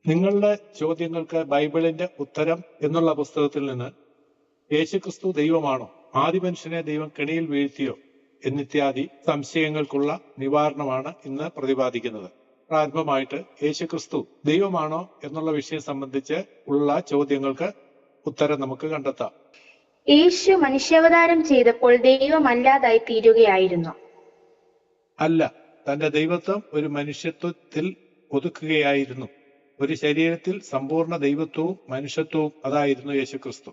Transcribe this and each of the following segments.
നിങ്ങളുടെ ചോദ്യങ്ങൾക്ക് ബൈബിളിന്റെ ഉത്തരം എന്നുള്ള പുസ്തകത്തിൽ നിന്ന് യേശുക്രിസ്തു ദൈവമാണോ, ആദിമനുഷ്യനെ ദൈവം കെണിയിൽ വീഴ്ത്തിയോ എന്നിത്യാദി സംശയങ്ങൾക്കുള്ള നിവാരണമാണ് ഇന്ന് പ്രതിപാദിക്കുന്നത്. പ്രാരംഭമായിട്ട് യേശുക്രിസ്തു ദൈവമാണോ എന്നുള്ള വിഷയം സംബന്ധിച്ച് ഉള്ള ചോദ്യങ്ങൾക്ക് ഉത്തരം നമുക്ക് കണ്ടെത്താം. യേശു മനുഷ്യാവതാരം ചെയ്തപ്പോൾ ദൈവമല്ലാതായി തീരുകയായിരുന്നു? അല്ല, തന്റെ ദൈവത്വം ഒരു മനുഷ്യത്വത്തിൽ ഒതുക്കുകയായിരുന്നു. ഒരു ശരീരത്തിൽ സമ്പൂർണ്ണ ദൈവത്വവും മനുഷ്യത്വവും അതായിരുന്നു യേശുക്രിസ്തു.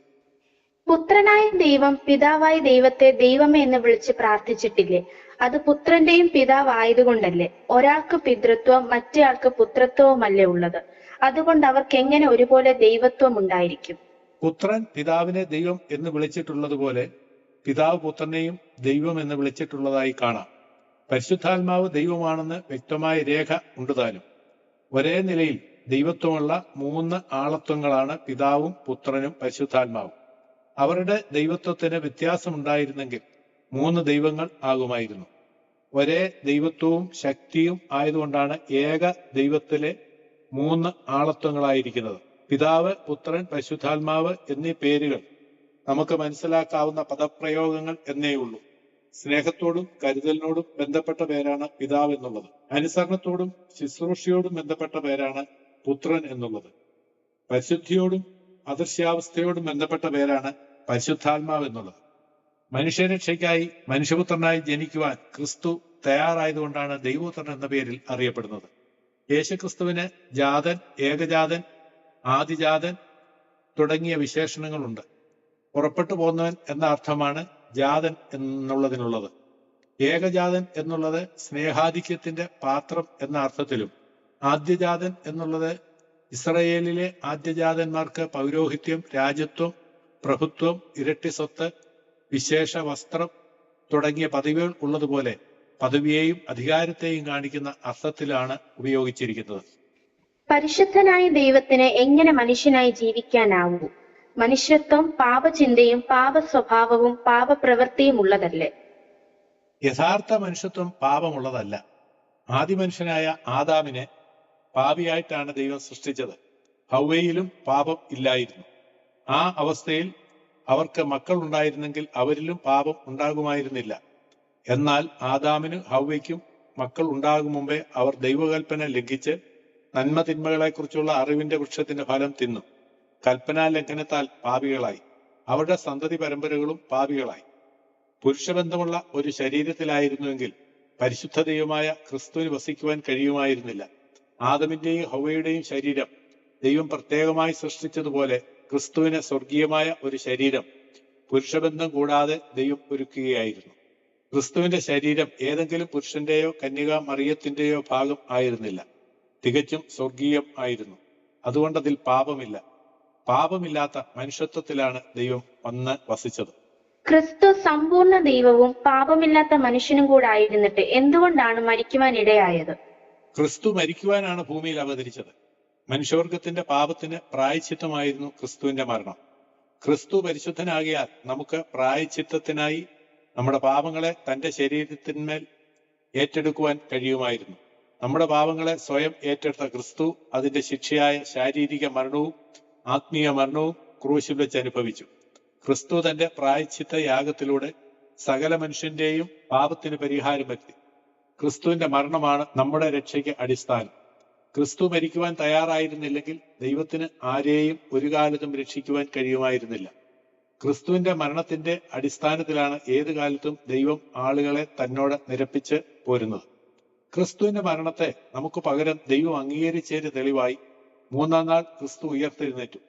പുത്രനായ ദൈവം പിതാവായ ദൈവത്തെ ദൈവമേ എന്ന് വിളിച്ച് പ്രാർത്ഥിച്ചിട്ടില്ലേ? അത് പുത്രന്റെയും പിതാവ് ആയതുകൊണ്ടല്ലേ? ഒരാൾക്ക് പിതൃത്വം മറ്റേയാൾക്ക് പുത്രത്വവുമല്ലേ ഉള്ളത്? അതുകൊണ്ട് അവർക്ക് എങ്ങനെ ഒരുപോലെ ദൈവത്വം ഉണ്ടായിരിക്കും? പുത്രൻ പിതാവിനെ ദൈവം എന്ന് വിളിച്ചിട്ടുള്ളതുപോലെ പിതാവ് പുത്രനെയും ദൈവം എന്ന് വിളിച്ചിട്ടുള്ളതായി കാണാം. പരിശുദ്ധാത്മാവ് ദൈവമാണെന്ന് വ്യക്തമായ രേഖ ഉണ്ടുതാനും. ഒരേ നിലയിൽ ദൈവത്വമുള്ള 3 ആളത്വങ്ങളാണ് പിതാവും പുത്രനും പരിശുദ്ധാത്മാവും. അവരുടെ ദൈവത്വത്തിന് വ്യത്യാസമുണ്ടായിരുന്നെങ്കിൽ 3 ദൈവങ്ങൾ ആകുമായിരുന്നു. ഒരേ ദൈവത്വവും ശക്തിയും ആയതുകൊണ്ടാണ് ഏക ദൈവത്തിലെ 3 ആളത്വങ്ങളായിരിക്കുന്നത്. പിതാവ്, പുത്രൻ, പരിശുദ്ധാത്മാവ് എന്നീ പേരുകൾ നമുക്ക് മനസ്സിലാക്കാവുന്ന പദപ്രയോഗങ്ങൾ എന്നേ ഉള്ളൂ. സ്നേഹത്തോടും കരുതലിനോടും ബന്ധപ്പെട്ട പേരാണ് പിതാവ് എന്നുള്ളത്. അനുസരണത്തോടും ശുശ്രൂഷയോടും ബന്ധപ്പെട്ട പേരാണ് പുത്രൻ എന്നുള്ളത്. പരിശുദ്ധിയോടും അദൃശ്യാവസ്ഥയോടും ബന്ധപ്പെട്ട പേരാണ് പരിശുദ്ധാത്മാവ് എന്നുള്ളത്. മനുഷ്യരക്ഷയ്ക്കായി മനുഷ്യപുത്രനായി ജനിക്കുവാൻ ക്രിസ്തു തയ്യാറായതുകൊണ്ടാണ് ദൈവപുത്രൻ എന്ന പേരിൽ അറിയപ്പെടുന്നത്. യേശുക്രിസ്തുവിന് ജാതൻ, ഏകജാതൻ, ആദിജാതൻ തുടങ്ങിയ വിശേഷണങ്ങളുണ്ട്. പുറപ്പെട്ടു പോന്നവൻ എന്ന അർത്ഥമാണ് ജാതൻ എന്നുള്ളതിനുള്ളത്. ഏകജാതൻ എന്നുള്ളത് സ്നേഹാധിക്യത്തിന്റെ പാത്രം എന്ന അർത്ഥത്തിലും, ആദ്യജാതൻ എന്നുള്ളത് ഇസ്രയേലിലെ ആദ്യജാതന്മാർക്ക് പൗരോഹിത്യം, രാജ്യത്വം, പ്രഭുത്വം, ഇരട്ടി സ്വത്ത്, വിശേഷ വസ്ത്രം തുടങ്ങിയ പദവികൾ ഉള്ളതുപോലെ പദവിയെയും അധികാരത്തെയും കാണിക്കുന്ന അർത്ഥത്തിലാണ് ഉപയോഗിച്ചിരിക്കുന്നത്. പരിശുദ്ധനായ ദൈവത്തിന് എങ്ങനെ മനുഷ്യനായി ജീവിക്കാനാവൂ? മനുഷ്യത്വം പാപചിന്തയും പാപ സ്വഭാവവും പാപപ്രവൃത്തിയും ഉള്ളതല്ലേ? യഥാർത്ഥ മനുഷ്യത്വം പാപമുള്ളതല്ല. ആദിമനുഷ്യനായ ആദാമിനെ പാപിയായിട്ടാണ് ദൈവം സൃഷ്ടിച്ചത്. ഹൗവയിലും പാപം ഇല്ലായിരുന്നു. ആ അവസ്ഥയിൽ അവർക്ക് മക്കൾ ഉണ്ടായിരുന്നെങ്കിൽ അവരിലും പാപം ഉണ്ടാകുമായിരുന്നില്ല. എന്നാൽ ആദാമിനും ഹൗവയ്ക്കും മക്കൾ ഉണ്ടാകും മുമ്പേ അവർ ദൈവകൽപ്പന ലംഘിച്ച് നന്മ തിന്മകളെക്കുറിച്ചുള്ള അറിവിന്റെ വൃക്ഷത്തിന്റെ ഫലം തിന്നു. കൽപ്പനാ ലംഘനത്താൽ പാപികളായി. അവരുടെ സന്തതി പരമ്പരകളും പാപികളായി. പുരുഷബന്ധമുള്ള ഒരു ശരീരത്തിലായിരുന്നുവെങ്കിൽ പരിശുദ്ധ ദൈവമായ ക്രിസ്തുവിന് വസിക്കുവാൻ കഴിയുമായിരുന്നില്ല. ആദമിന്റെയും ഹൗവയുടെയും ശരീരം ദൈവം പ്രത്യേകമായി സൃഷ്ടിച്ചതുപോലെ ക്രിസ്തുവിന് സ്വർഗീയമായ ഒരു ശരീരം പുരുഷബന്ധം കൂടാതെ ദൈവം ഒരുക്കുകയായിരുന്നു. ക്രിസ്തുവിന്റെ ശരീരം ഏതെങ്കിലും പുരുഷന്റെയോ കന്യകാ മറിയത്തിന്റെയോ ഭാഗം ആയിരുന്നില്ല. തികച്ചും സ്വർഗീയം ആയിരുന്നു. അതുകൊണ്ട് അതിൽ പാപമില്ല. പാപമില്ലാത്ത മനുഷ്യത്വത്തിലാണ് ദൈവം വന്ന് വസിച്ചത്. ക്രിസ്തു സമ്പൂർണ്ണ ദൈവവും പാപമില്ലാത്ത മനുഷ്യനും കൂടെ ആയിരുന്നിട്ട് എന്തുകൊണ്ടാണ് മരിക്കുവാൻ ഇടയായത്? ക്രിസ്തു മരിക്കുവാനാണ് ഭൂമിയിൽ അവതരിച്ചത്. മനുഷ്യവർഗത്തിന്റെ പാപത്തിന് പ്രായശ്ചിത്തമായിരുന്നു ക്രിസ്തുവിന്റെ മരണം. ക്രിസ്തു പരിശുദ്ധനാകിയാൽ നമുക്ക് പ്രായശ്ചിത്തത്തിനായി നമ്മുടെ പാപങ്ങളെ തന്റെ ശരീരത്തിന്മേൽ ഏറ്റെടുക്കുവാൻ കഴിയുമായിരുന്നു. നമ്മുടെ പാപങ്ങളെ സ്വയം ഏറ്റെടുത്ത ക്രിസ്തു അതിന്റെ ശിക്ഷയായ ശാരീരിക മരണവും ആത്മീയ മരണവും ക്രൂശിൽ വെച്ച് അനുഭവിച്ചു. ക്രിസ്തു തന്റെ പ്രായശ്ചിത്ത യാഗത്തിലൂടെ സകല മനുഷ്യന്റെയും പാപത്തിന് പരിഹാരം വരുത്തി. ക്രിസ്തുവിന്റെ മരണമാണ് നമ്മുടെ രക്ഷയ്ക്ക് അടിസ്ഥാനം. ക്രിസ്തു മരിക്കുവാൻ തയ്യാറായിരുന്നില്ലെങ്കിൽ ദൈവത്തിന് ആരെയും ഒരു കാലത്തും രക്ഷിക്കുവാൻ കഴിയുമായിരുന്നില്ല. ക്രിസ്തുവിന്റെ മരണത്തിന്റെ അടിസ്ഥാനത്തിലാണ് ഏത് കാലത്തും ദൈവം ആളുകളെ തന്നോട് നിരപ്പിച്ച് പോരുന്നത്. ക്രിസ്തുവിന്റെ മരണത്തെ നമുക്ക് പകരം ദൈവം അംഗീകരിച്ചതിന്റെ തെളിവായി 3-ാം നാൾ ക്രിസ്തു ഉയർത്തെഴുന്നേറ്റു.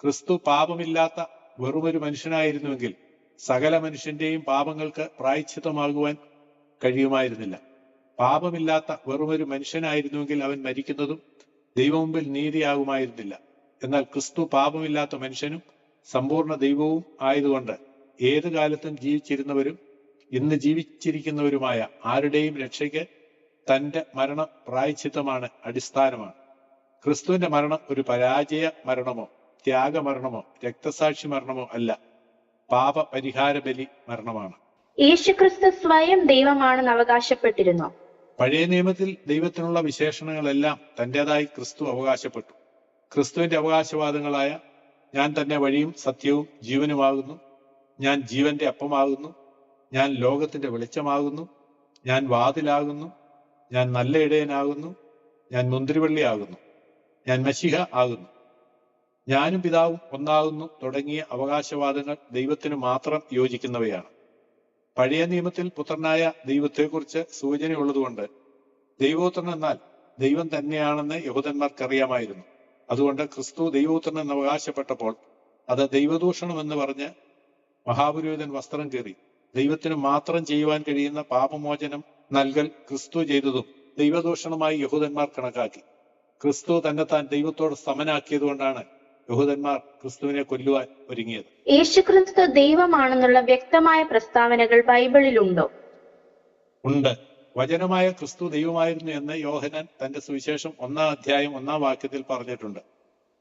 ക്രിസ്തു പാപമില്ലാത്ത വെറുമൊരു മനുഷ്യനായിരുന്നുവെങ്കിൽ സകല മനുഷ്യന്റെയും പാപങ്ങൾക്ക് പ്രായശ്ചിത്തമാകുവാൻ കഴിയുമായിരുന്നില്ല. പാപമില്ലാത്ത വെറുമൊരു മനുഷ്യനായിരുന്നുവെങ്കിൽ അവൻ മരിക്കുന്നതും ദൈവമുമ്പിൽ നീതിയാകുമായിരുന്നില്ല. എന്നാൽ ക്രിസ്തു പാപമില്ലാത്ത മനുഷ്യനും സമ്പൂർണ്ണ ദൈവവും ആയതുകൊണ്ട് ഏത് കാലത്തും ജീവിച്ചിരുന്നവരും ഇന്ന് ജീവിച്ചിരിക്കുന്നവരുമായ ആരുടെയും രക്ഷയ്ക്ക് തന്റെ മരണം പ്രായശ്ചിത്തമാണ്, അടിസ്ഥാനമാണ്. ക്രിസ്തുവിന്റെ മരണം ഒരു പരാജയ മരണമോ ത്യാഗമരണമോ രക്തസാക്ഷി മരണമോ അല്ല, പാപ പരിഹാര ബലി മരണമാണ്. യേശുക്രിസ്തു സ്വയം ദൈവമാണെന്ന് അവകാശപ്പെട്ടിരുന്നോ? പഴയ നിയമത്തിൽ ദൈവത്തിനുള്ള വിശേഷണങ്ങളെല്ലാം തന്റേതായി ക്രിസ്തു അവകാശപ്പെട്ടു. ക്രിസ്തുവിന്റെ അവകാശവാദങ്ങളായ ഞാൻ തന്നെ വഴിയും സത്യവും ജീവനുമാകുന്നു, ഞാൻ ജീവന്റെ അപ്പമാകുന്നു, ഞാൻ ലോകത്തിന്റെ വെളിച്ചമാകുന്നു, ഞാൻ വാതിലാകുന്നു, ഞാൻ നല്ല ഇടയനാകുന്നു, ഞാൻ മുന്തിരിവള്ളിയാകുന്നു, ഞാൻ മശിഹ ആകുന്നു, ഞാനും പിതാവും ഒന്നാകുന്നു തുടങ്ങിയ അവകാശവാദങ്ങൾ ദൈവത്തിന് മാത്രം യോജിക്കുന്നവയാണ്. പഴയ നിയമത്തിൽ പുത്രനായ ദൈവത്തെക്കുറിച്ച് സൂചനയുള്ളതുകൊണ്ട് ദൈവപുത്രൻ എന്നാൽ ദൈവം തന്നെയാണെന്ന് യഹൂദന്മാർക്കറിയാമായിരുന്നു. അതുകൊണ്ട് ക്രിസ്തു ദൈവപുത്രൻ എന്ന് അവകാശപ്പെട്ടപ്പോൾ അത് ദൈവദൂഷണമെന്ന് പറഞ്ഞ് മഹാപുരോഹിതൻ വസ്ത്രം കീറി. ദൈവത്തിന് മാത്രം ചെയ്യുവാൻ കഴിയുന്ന പാപമോചനം നൽകൽ ക്രിസ്തു ചെയ്തതും ദൈവദൂഷണമായി യഹൂദന്മാർ കണക്കാക്കി. ക്രിസ്തു തന്നെത്താൻ ദൈവത്തോട് സമനാക്കിയതുകൊണ്ടാണ് യഹൂദന്മാർ ക്രിസ്തുവിനെ കൊല്ലുവാൻ ഒരുങ്ങിയത്. യേശുക്രിസ്തു ദൈവമാണെന്നുള്ള വ്യക്തമായ പ്രസ്താവനകൾ ബൈബിളിലുണ്ടോ? ഉണ്ട്. വചനമായ ക്രിസ്തു ദൈവമായിരുന്നു എന്ന് യോഹന്നാൻ തന്റെ സുവിശേഷം 1-ാം അധ്യായം 1-ാം വാക്യത്തിൽ പറഞ്ഞിട്ടുണ്ട്.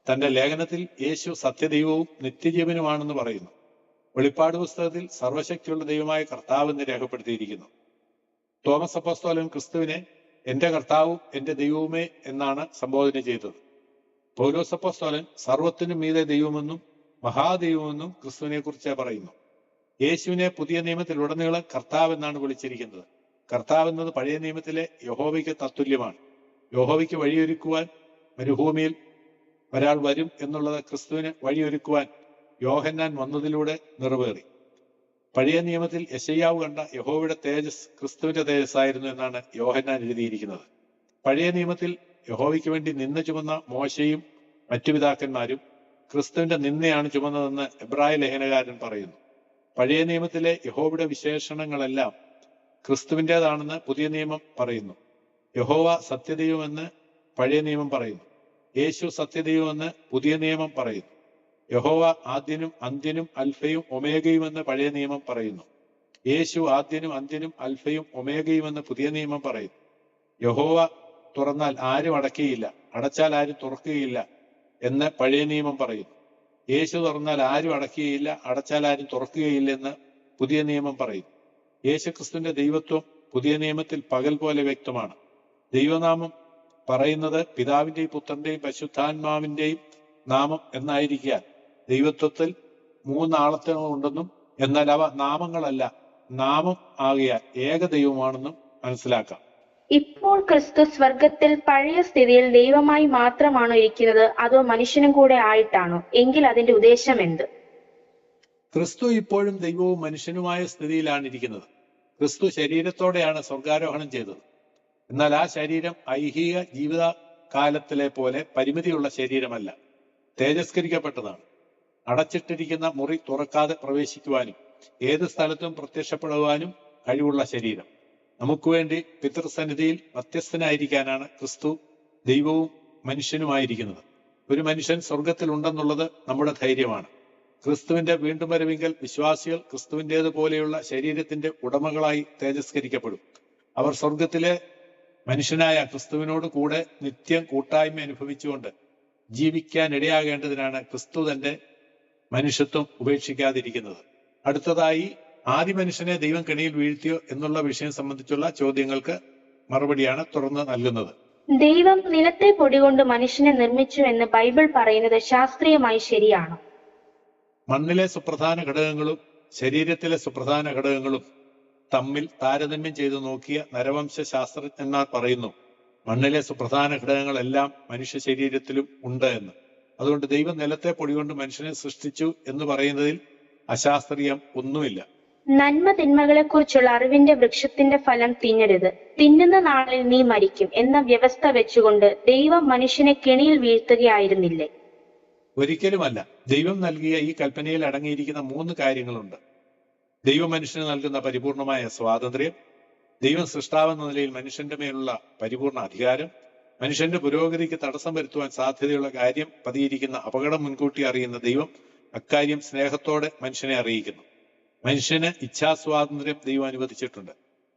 തന്റെ ലേഖനത്തിൽ യേശു സത്യദൈവവും നിത്യജീവനുമാണെന്ന് പറയുന്നു. വെളിപ്പാട് പുസ്തകത്തിൽ സർവശക്തിയുള്ള ദൈവമായ കർത്താവ് എന്ന് രേഖപ്പെടുത്തിയിരിക്കുന്നു. തോമസ് അപ്പോസ്തലൻ ക്രിസ്തുവിനെ എന്റെ കർത്താവും എന്റെ ദൈവവുമേ എന്നാണ് സംബോധന ചെയ്തത്. പൗലോസ് അപ്പോസ്തലൻ സർവത്തിനും മീതെ ദൈവമെന്നും മഹാദൈവമെന്നും ക്രിസ്തുവിനെ കുറിച്ച് പറയുന്നു. യേശുവിനെ പുതിയ നിയമത്തിൽ ഉടനീളം കർത്താവ് എന്നാണ് വിളിച്ചിരിക്കുന്നത്. കർത്താവ് എന്നത് പഴയ നിയമത്തിലെ യഹോവയ്ക്ക് തത്തുല്യമാണ്. യഹോവയ്ക്ക് വഴിയൊരുക്കുവാൻ മരുഭൂമിയിൽ ഒരാൾ വരും എന്നുള്ളത് ക്രിസ്തുവിന് വഴിയൊരുക്കുവാൻ യോഹന്നാൻ വന്നതിലൂടെ നിറവേറി. പഴയ നിയമത്തിൽ യെശയ്യാവ് കണ്ട യഹോവയുടെ തേജസ് ക്രിസ്തുവിന്റെ തേജസ്സായിരുന്നു എന്നാണ് യോഹന്നാൻ എഴുതിയിരിക്കുന്നത്. പഴയ നിയമത്തിൽ യഹോവയ്ക്ക് വേണ്ടി നിന്ന ചുമന്ന മോശയും മറ്റു പിതാക്കന്മാരും ക്രിസ്തുവിന്റെ നിന്നയാണ് ചുമന്നതെന്ന് എബ്രായ ലേഖനകാരൻ പറയുന്നു. പഴയ നിയമത്തിലെ യഹോവയുടെ വിശേഷണങ്ങളെല്ലാം ക്രിസ്തുവിൻ്റെതാണെന്ന് പുതിയ നിയമം പറയുന്നു. യഹോവ സത്യദൈവമെന്ന് പഴയ നിയമം പറയുന്നു. യേശു സത്യദൈവമെന്ന് പുതിയ നിയമം പറയുന്നു. യഹോവ ആദ്യനും അന്ത്യനും അൽഫയും ഒമേഗയുമെന്ന് പഴയ നിയമം പറയുന്നു. യേശു ആദ്യനും അന്ത്യനും അൽഫയും ഒമേഗയുമെന്ന് പുതിയ നിയമം പറയുന്നു. യഹോവ തുറന്നാൽ ആരും അടയ്ക്കുകയില്ല, അടച്ചാൽ ആരും തുറക്കുകയില്ല എന്ന് പഴയ നിയമം പറയുന്നു. യേശു തുറന്നാൽ ആരും അടയ്ക്കുകയില്ല, അടച്ചാൽ ആരും തുറക്കുകയില്ല എന്ന് പുതിയ നിയമം പറയുന്നു. യേശുക്രിസ്തുവിന്റെ ദൈവത്വം പുതിയ നിയമത്തിൽ പകൽ പോലെ വ്യക്തമാണ്. ദൈവനാമം പറയുന്നത് പിതാവിന്റെയും പുത്രന്റെയും പരിശുദ്ധാത്മാവിന്റെയും നാമം എന്നായിരിക്കാൻ ദൈവത്വത്തിൽ 3 ആളത്വങ്ങളുണ്ടെന്നും എന്നാൽ അവ നാമങ്ങളല്ല, നാമം ആകിയാൽ ഏക ദൈവമാണെന്നും മനസ്സിലാക്കാം. ഇപ്പോൾ ക്രിസ്തു സ്വർഗത്തിൽ പഴയ സ്ഥിതിയിൽ ദൈവമായി മാത്രമാണോ ഇരിക്കുന്നത്, അതോ മനുഷ്യനും കൂടെ ആയിട്ടാണോ? എങ്കിൽ അതിന്റെ ഉദ്ദേശം എന്ത്? ക്രിസ്തു ഇപ്പോഴും ദൈവവും മനുഷ്യനുമായ സ്ഥിതിയിലാണ് ഇരിക്കുന്നത്. ക്രിസ്തു ശരീരത്തോടെയാണ് സ്വർഗാരോഹണം ചെയ്തത്. എന്നാൽ ആ ശരീരം ഐഹിക ജീവിതകാലത്തിലെ പോലെ പരിമിതിയുള്ള ശരീരമല്ല, തേജസ്കരിക്കപ്പെട്ടതാണ്. അടച്ചിട്ടിരിക്കുന്ന മുറി തുറക്കാതെ പ്രവേശിക്കുവാനും ഏത് സ്ഥലത്തും പ്രത്യക്ഷപ്പെടുവാനും കഴിവുള്ള ശരീരം. നമുക്ക് വേണ്ടി പിതൃസന്നിധിയിൽ മധ്യസ്ഥനായിരിക്കാനാണ് ക്രിസ്തു ദൈവവും മനുഷ്യനുമായിരിക്കുന്നത്. ഒരു മനുഷ്യൻ സ്വർഗത്തിൽ ഉണ്ടെന്നുള്ളത് നമ്മുടെ ധൈര്യമാണ്. ക്രിസ്തുവിന്റെ വീണ്ടും വരവിങ്കൽ വിശ്വാസികൾ ക്രിസ്തുവിൻ്റേതുപോലെയുള്ള ശരീരത്തിന്റെ ഉടമകളായി തേജസ്കരിക്കപ്പെടും. അവർ സ്വർഗത്തിലെ മനുഷ്യനായ ക്രിസ്തുവിനോട് കൂടെ നിത്യം കൂട്ടായ്മ അനുഭവിച്ചുകൊണ്ട് ജീവിക്കാൻ ഇടയാകേണ്ടതിനാണ് ക്രിസ്തു തന്റെ മനുഷ്യത്വം ഉപേക്ഷിക്കാതിരിക്കുന്നത്. അടുത്തതായി ആദ്യ മനുഷ്യനെ ദൈവം കെണിയിൽ വീഴ്ത്തിയോ എന്നുള്ള വിഷയം സംബന്ധിച്ചുള്ള ചോദ്യങ്ങൾക്ക് മറുപടിയാണ് തുടർന്ന് നൽകുന്നത്. ദൈവം നിലത്തെ പൊടികൊണ്ട് മനുഷ്യനെ നിർമ്മിച്ചു എന്ന് ബൈബിൾ പറയുന്നത് ശാസ്ത്രീയമായി ശരിയാണോ? മണ്ണിലെ സുപ്രധാന ഘടകങ്ങളും ശരീരത്തിലെ സുപ്രധാന ഘടകങ്ങളും തമ്മിൽ താരതമ്യം ചെയ്തു നോക്കിയ നരവംശ ശാസ്ത്രജ്ഞന്മാർ പറയുന്നു മണ്ണിലെ സുപ്രധാന ഘടകങ്ങളെല്ലാം മനുഷ്യ ശരീരത്തിലും ഉണ്ട് എന്ന്. അതുകൊണ്ട് ദൈവം നിലത്തെ പൊടികൊണ്ട് മനുഷ്യനെ സൃഷ്ടിച്ചു എന്ന് പറയുന്നതിൽ അശാസ്ത്രീയം ഒന്നുമില്ല. നന്മ തിന്മകളെക്കുറിച്ചുള്ള അറിവിന്റെ വൃക്ഷത്തിന്റെ ഫലം തിന്നരുത്, തിന്നുന്ന നാളിൽ നീ മരിക്കും എന്ന വ്യവസ്ഥ വെച്ചുകൊണ്ട് ദൈവം മനുഷ്യനെ കെണിയിൽ വീഴ്ത്തുകയായിരുന്നില്ലേ? ഒരിക്കലുമല്ല. ദൈവം നൽകിയ ഈ കൽപ്പനയിൽ അടങ്ങിയിരിക്കുന്ന 3 കാര്യങ്ങളുണ്ട്. ദൈവം മനുഷ്യന് നൽകുന്ന പരിപൂർണമായ സ്വാതന്ത്ര്യം, ദൈവം സൃഷ്ടാവെന്ന നിലയിൽ മനുഷ്യന്റെ മേലുള്ള പരിപൂർണ അധികാരം, മനുഷ്യന്റെ പുരോഗതിക്ക് തടസ്സം വരുത്തുവാൻ സാധ്യതയുള്ള കാര്യം പതിയിരിക്കുന്ന അപകടം മുൻകൂട്ടി അറിയുന്ന ദൈവം അക്കാര്യം സ്നേഹത്തോടെ മനുഷ്യനെ അറിയിക്കുന്നു. മനുഷ്യന് ഇച്ഛാസ്വാതന്ത്ര്യം ദൈവം അനുവദിച്ചിട്ടുണ്ട്.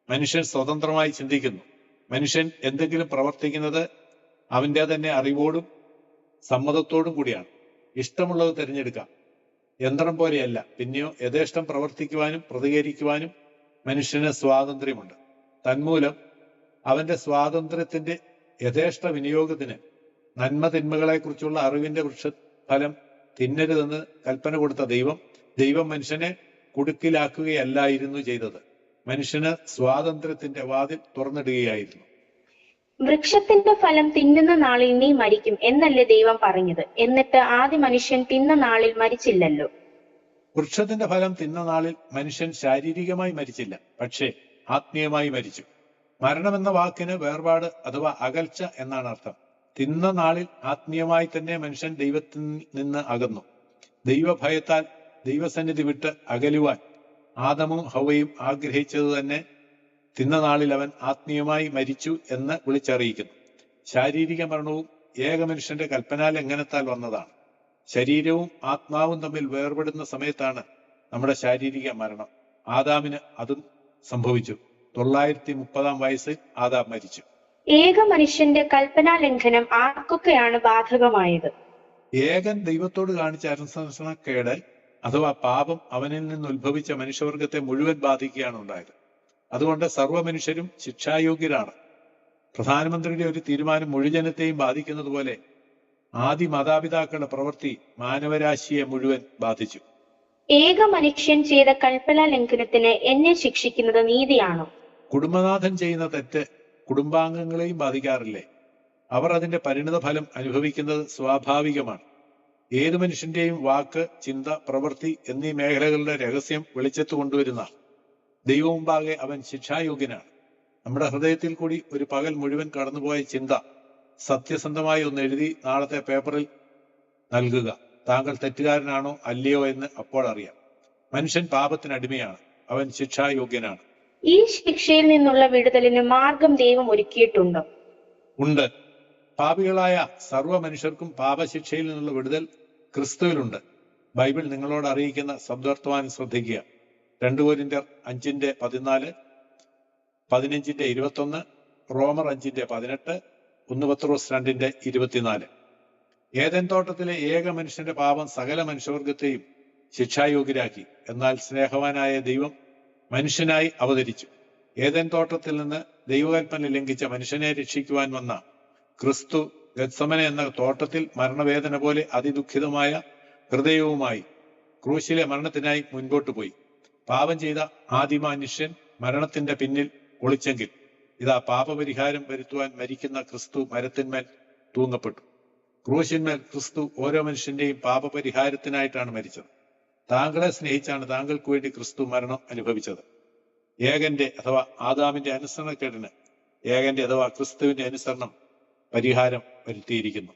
മനുഷ്യൻ സ്വതന്ത്രമായി ചിന്തിക്കുന്നു. മനുഷ്യൻ എന്തെങ്കിലും പ്രവർത്തിക്കുന്നത് അവന്റെ തന്നെ അറിവോടും സമ്മതത്തോടും കൂടിയാണ്. ഇഷ്ടമുള്ളത് തിരഞ്ഞെടുക്കാം. യന്ത്രം പോലെയല്ല. പിന്നെയോ യഥേഷ്ടം പ്രവർത്തിക്കുവാനും പ്രതികരിക്കുവാനും മനുഷ്യന് സ്വാതന്ത്ര്യമുണ്ട്. തന്മൂലം അവന്റെ സ്വാതന്ത്ര്യത്തിന്റെ യഥേഷ്ട വിനിയോഗത്തിന് നന്മ തിന്മകളെക്കുറിച്ചുള്ള അറിവിന്റെ വൃക്ഷഫലം തിന്നരുതെന്ന് കൽപ്പന കൊടുത്ത ദൈവം മനുഷ്യനെ കുടുക്കിലാക്കുകയല്ലായിരുന്നു ചെയ്തത്. മനുഷ്യന് സ്വാതന്ത്ര്യത്തിന്റെ വാതിൽ തുറന്നിടുകയായിരുന്നു. വൃക്ഷത്തിന്റെ ഫലം തിന്നുന്ന നാളിൽ നീ മരിക്കും എന്നല്ലേ ദൈവം പറഞ്ഞത്? എന്നിട്ട് ആദ്യ മനുഷ്യൻ തിന്ന നാളിൽ മരിച്ചില്ലല്ലോ. വൃക്ഷത്തിന്റെ ഫലം തിന്ന നാളിൽ മനുഷ്യൻ ശാരീരികമായി മരിച്ചില്ല, പക്ഷേ ആത്മീയമായി മരിച്ചു. മരണമെന്ന വാക്കിന് വേർപാട് അഥവാ അകൽച്ച എന്നാണ് അർത്ഥം. തിന്ന നാളിൽ ആത്മീയമായി തന്നെ മനുഷ്യൻ ദൈവത്തിൽ നിന്ന് അകന്നു. ദൈവഭയത്താൽ ദൈവസന്നിധി വിട്ട് അകലുവാൻ ആദമും ഹവ്വയും ആഗ്രഹിച്ചത് തന്നെ തിന്ന നാളിൽ അവൻ ആത്മീയമായി മരിച്ചു എന്ന് വിളിച്ചറിയിക്കുന്നു. ശാരീരിക മരണവും ഏക മനുഷ്യന്റെ കൽപ്പനാലംഘനത്താൽ വന്നതാണ്. ശരീരവും ആത്മാവും തമ്മിൽ വേർപെടുന്ന സമയത്താണ് നമ്മുടെ ശാരീരിക മരണം. ആദാമിന് അതും സംഭവിച്ചു. 930 വയസ്സിൽ ആദാം മരിച്ചു. ഏക മനുഷ്യന്റെ കൽപ്പനാലംഘനം ആർക്കൊക്കെയാണ് ബാധകമായത്? ഏകൻ ദൈവത്തോട് കാണിച്ച അനുസരണക്കേട് അഥവാ പാപം അവനിൽ നിന്ന് ഉത്ഭവിച്ച മനുഷ്യവർഗത്തെ മുഴുവൻ ബാധിക്കുകയാണ് ഉണ്ടായത്. അതുകൊണ്ട് സർവ്വ മനുഷ്യരും ശിക്ഷായോഗ്യരാണ്. പ്രധാനമന്ത്രിയുടെ ഒരു തീരുമാനം മുഴുവനത്തെയും ബാധിക്കുന്നത് പോലെ ആദി മാതാപിതാക്കളുടെ പ്രവൃത്തി മാനവരാശിയെ മുഴുവൻ ബാധിച്ചു. ഏക മനുഷ്യൻ ചെയ്ത കൽപ്പനാ ലംഘനത്തിന് എന്നെ ശിക്ഷിക്കുന്നത് നീതിയാണോ? കുടുംബനാഥൻ ചെയ്യുന്ന തെറ്റ് കുടുംബാംഗങ്ങളെയും ബാധിക്കാറില്ലേ? അവർ അതിന്റെ പരിണിത ഫലം അനുഭവിക്കുന്നത് സ്വാഭാവികമാണ്. ഏതു മനുഷ്യന്റെയും വാക്ക്, ചിന്ത, പ്രവൃത്തി എന്നീ മേഖലകളുടെ രഹസ്യം വെളിച്ചത്ത് കൊണ്ടുവരുന്ന ദൈവം മുമ്പാകെ അവൻ ശിക്ഷായോഗ്യനാണ്. നമ്മുടെ ഹൃദയത്തിൽ കൂടി ഒരു പകൽ മുഴുവൻ കടന്നുപോയ ചിന്ത സത്യസന്ധമായി ഒന്ന് എഴുതി നാളത്തെ പേപ്പറിൽ നൽകുക. താങ്കൾ തെറ്റുകാരനാണോ അല്ലയോ എന്ന് അപ്പോൾ അറിയാം. മനുഷ്യൻ പാപത്തിന് അടിമയാണ്, അവൻ ശിക്ഷായോഗ്യനാണ്. ഈ ശിക്ഷയിൽ നിന്നുള്ള വിടുതലിന് മാർഗം ദൈവം ഒരുക്കിയിട്ടുണ്ടോ? ഉണ്ട്. പാപികളായ സർവ്വ മനുഷ്യർക്കും പാപശിക്ഷയിൽ നിന്നുള്ള വിടുതൽ ക്രിസ്തുവിലുണ്ട്. ബൈബിൾ നിങ്ങളോട് അറിയിക്കുന്ന ശബ്ദവർത്തമാനം ശ്രദ്ധിക്കുക. 2 കൊരിന്ത്യർ 5:14, 15:21, റോമർ 5:18, 1 പത്രോസ് 2:24. ഏദൻ തോട്ടത്തിലെ ഏക മനുഷ്യന്റെ പാപം സകല മനുഷ്യവർഗത്തെയും ശിക്ഷായോഗ്യരാക്കി. എന്നാൽ സ്നേഹവാനായ ദൈവം മനുഷ്യനായി അവതരിച്ചു. ഏദൻ തോട്ടത്തിൽ നിന്ന് ദൈവകൽപ്പന ലംഘിച്ച മനുഷ്യനെ രക്ഷിക്കുവാൻ വന്ന ക്രിസ്തു ഗത്സമന എന്ന തോട്ടത്തിൽ മരണവേദന പോലെ അതിദുഃഖിതമായ ഹൃദയവുമായി ക്രൂശിലെ മരണത്തിനായി മുൻപോട്ട് പോയി. പാപം ചെയ്ത ആദിമനുഷ്യൻ മരണത്തിന്റെ പിന്നിൽ ഒളിച്ചെങ്കിൽ ഇതാ പാപപരിഹാരം വരുത്തുവാൻ മരിക്കുന്ന ക്രിസ്തു മരത്തിന്മേൽ തൂങ്ങപ്പെട്ടു. ക്രൂശിന്മേൽ ക്രിസ്തു ഓരോ മനുഷ്യന്റെയും പാപപരിഹാരത്തിനായിട്ടാണ് മരിച്ചത്. താങ്കളെ സ്നേഹിച്ചാണ് താങ്കൾക്ക് വേണ്ടി ക്രിസ്തു മരണം അനുഭവിച്ചത്. ഏകന്റെ അഥവാ ആദാമിന്റെ അനുസരണക്കേടിന് ഏകന്റെ അഥവാ ക്രിസ്തുവിന്റെ അനുസരണം പരിഹാരം വരുത്തിയിരിക്കുന്നു.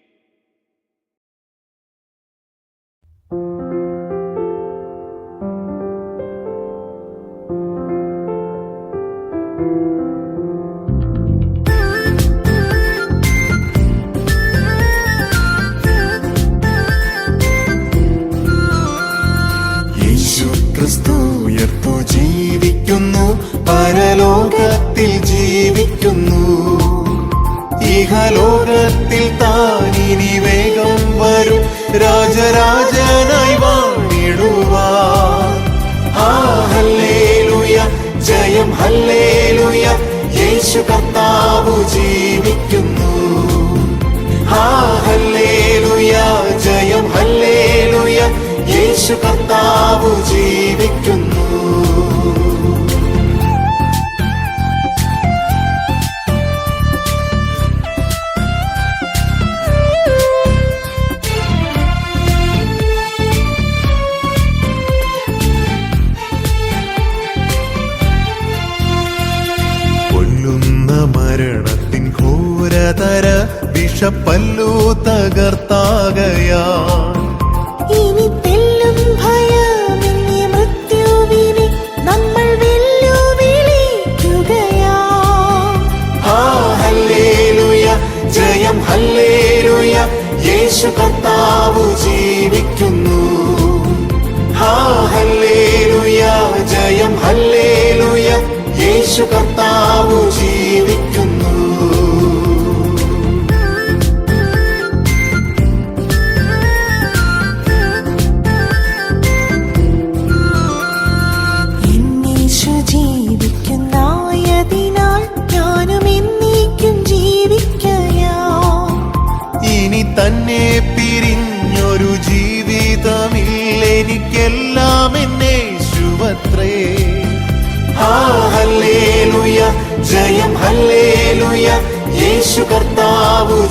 ക്രിസ്തു ഉയർത്തു ജീവിക്കുന്നു, പരലോകത്തിൽ ജീവിക്കുന്നു. ഇഹലോകത്തിൽ താനിനി വേഗം വരും, രാജരാജനായി വാണിടുവാൻ. ഹല്ലേലൂയ, ജയം ഹല്ലേലൂയ, യേശു കർത്താവ് ജീവിക്കുന്നു. ഹല്ലേലൂയ, ജയം ഹല്ലേലൂയ, യേശു കർത്താവ് ജീവിക്കുന്നു. കൊല്ലുന്ന മരണത്തിൻ ഘോരതര വിഷപ്പല്ലു തകർത്താകയാ. ഇനി തെല്ലും ഭയമിനി മൃത്യുവിനെ നമ്മൾ വെല്ലുവിളിക്കുകയാ. ഹല്ലേലൂയ, ജയം ഹല്ലേലൂയ, യേശു കർത്താവ് ജീവിക്കുന്നു. ഹല്ലേലൂയ, ജയം ഹല്ലേലൂയ, യേശു കർത്താവ് ജീവിക്കുന്നു.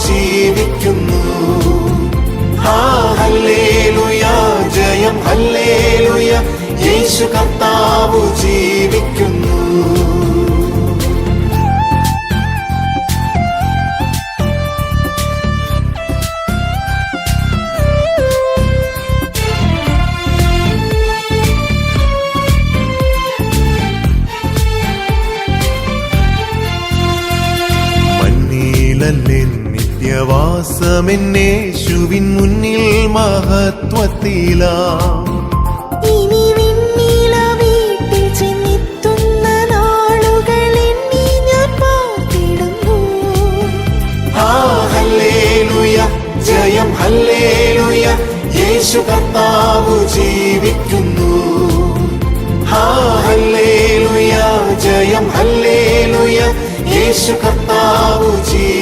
ജീവിക്കുന്നു. ഹല്ലേലൂയ, ജയം ഹല്ലേലൂയ, യേശു കർത്താവ് ജീവിക്കുന്നു. നിത്യവാസമെന്നേശുവിൻ മുന്നിൽ മഹത്വത്തിലാ. ഇനി വെണ്ണില വീട്ടിൽ ചെന്നെത്തുന്ന നാളുകളെണ്ണി ഞാൻ പാർത്തിടുന്നു. ഹല്ലേലൂയ, ജയം ഹല്ലേലൂയ, യേശു കർത്താവ് ജീവിക്കുന്നു. ഹല്ലേലൂയ, ജയം ഹല്ലേലൂയ, യേശു കർത്താവ് ജീവിക്കുന്നു.